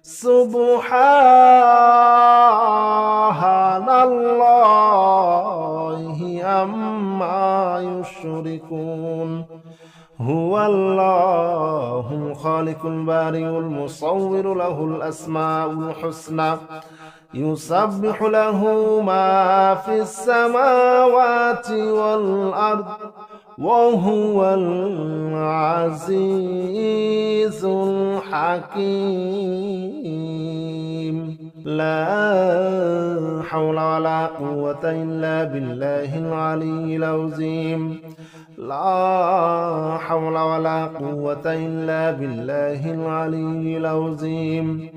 سبحان الله عما يشركون هو الله الخالق البارئ المصور له الأسماء الحسنى يسبح له ما في السماوات والأرض وهو العزيز الحكيم لا حول ولا قوة إلا بالله العلي العظيم لا حول ولا قوة إلا بالله العلي العظيم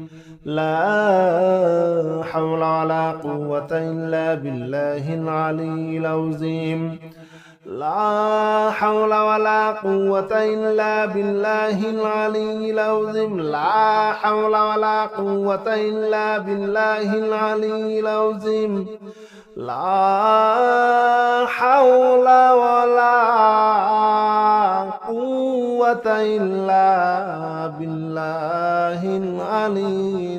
لا حول ولا قوة إلا بالله العلي العظيم لا حول ولا قوة إلا بالله العلي العظيم لا حول ولا قوة إلا بالله العلي العظيم لا حول ولا قوة إلا بالله العلي